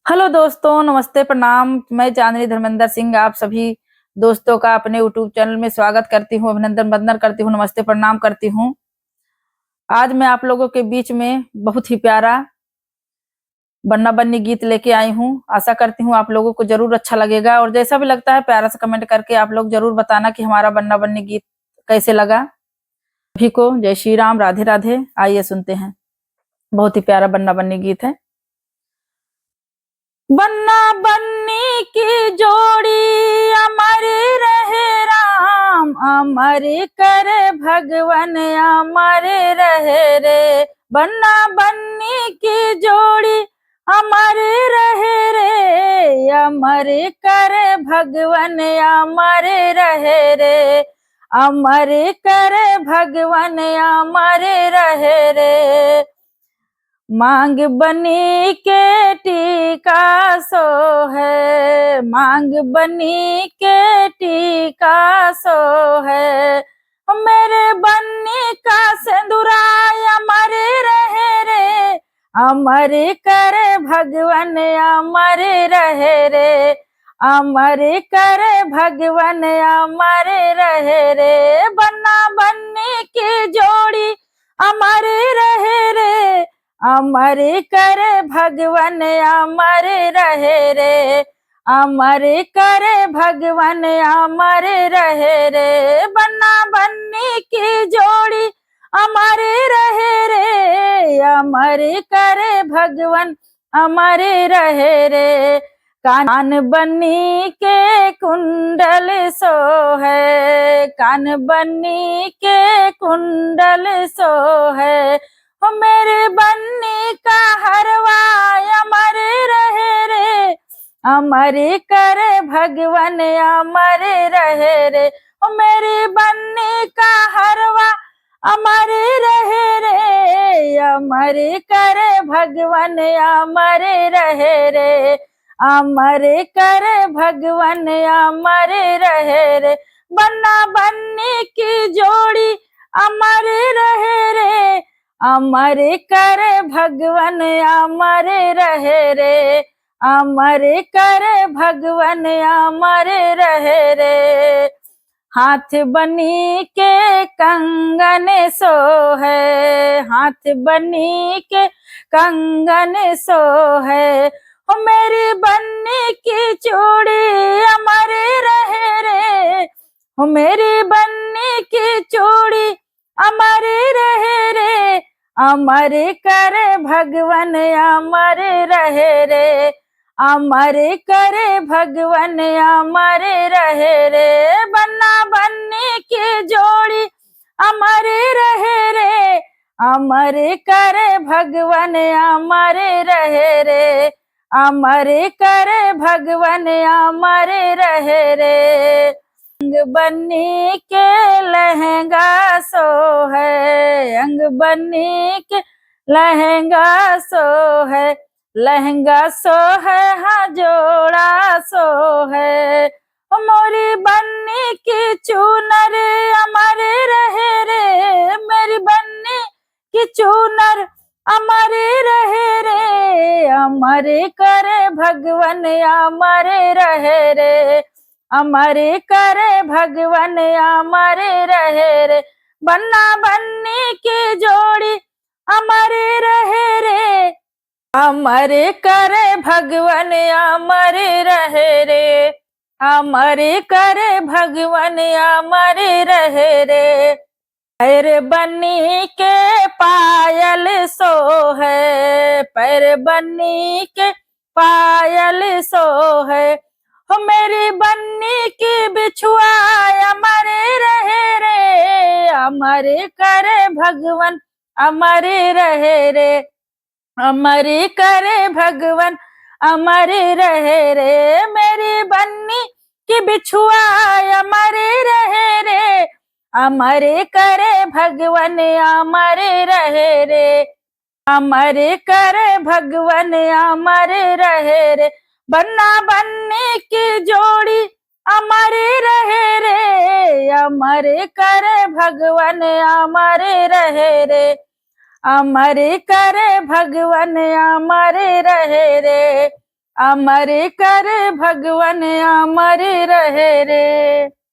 Hello दोस्तों, नमस्ते, प्रणाम। मैं चांदनी धर्मेंद्र सिंह आप सभी दोस्तों का अपने यूट्यूब चैनल में स्वागत करती हूँ, अभिनंदन वंदन करती हूँ, नमस्ते प्रणाम करती हूँ। आज मैं आप लोगों के बीच में बहुत ही प्यारा बन्ना बन्नी गीत लेके आई हूँ। आशा करती हूँ आप लोगों को जरूर अच्छा लगेगा, और जैसा भी लगता है प्यारा सा कमेंट करके आप लोग जरूर बताना कि हमारा बन्ना बन्नी गीत कैसे लगा। सभी को जय श्री राम, राधे राधे। आइए सुनते हैं, बहुत ही प्यारा बन्ना बन्नी गीत है। बन्ना बन्नी की जोड़ी अमर रहे राम, अमर कर भगवन अमर रहे रे। बन्ना बन्नी की जोड़ी अमर रहे रे, अमर कर भगवन अमर रहे रे, अमर कर भगवन अमर रहे रे। मांग बनी के टीका सो है, मांग बनी के टीका सो है। मेरे बन्नी का सिंदूराय अमर रहे रे, अमर कर भगवन अमर रहे रे, अमर कर भगवन अमर रहे रे। बन्ना बन्नी की जोड़ी अमर रहे रे, अमर कर भगवन अमर रहे रे, अमर कर भगवन अमर रहे रे। बन्ना बन्नी की जोड़ी अमर रहे रे, अमर कर भगवन अमर रहे रे। कान बन्नी के कुंडल सो है, कान बन्नी के कुंडल सो है। मेरे बन्नी का हरवा अमर रहे रे, अमर कर भगवन अमर रहे रे। मेरी बन्नी का हरवा अमर रहे रे, अमर कर भगवन अमर रहे रे, अमर कर भगवन अमर रहे रे। बन्ना बन्नी की जोड़ी अमर रहे रे, अमर कर भगवन अमर रहे रे, अमर कर भगवन अमर रहे रे। हाथ बनी के कंगन सो है, हाथ बनी के कंगन सो है। मेरी बन्नी की चूड़ी अमर रहे रे, मेरी बन्नी की चूड़ी अमर रहे रे, अमर कर भगवन अमर रहे रे, अमर कर भगवन अमर रहे रे। बन्ना बन्नी की जोड़ी अमर रहे रे, अमर कर भगवन अमर रहे रे, अमर कर भगवन अमर रहे रे। अंग बन्नी के लहंगा सो है, अंग बन्नी के लहंगा सो है, लहंगा सो है हाँ जोड़ा सो है। मोरी बन्नी की चूनर अमर रहे रे, मेरी बन्नी की चूनर अमर रहे रे, अमर कर भगवन अमर रहे रे, अमर कर भगवन अमर रहे रे। बन्ना बन्नी की जोड़ी अमर रहे रे, अमर कर भगवन अमर रहे रे, अमर कर भगवन अमर रहे रे। पैर बन्नी के पायल सो है, पैर बन्नी के पायल सो है। मेरी बन्नी की बिछुआ अमर रहे रे, अमर कर भगवन अमर रहे रे, अमर कर भगवन अमर रहे रे। मेरी बन्नी की बिछुआ अमर रहे रे, अमर कर भगवन अमर रहे रे, अमर कर भगवन अमर रहे रे। बन्ना बन्नी की जोड़ी अमर रहे रे, अमर कर भगवन अमर रहे रे, अमर कर भगवन अमर रहे रे। अमर कर भगवन अमर रहे रे।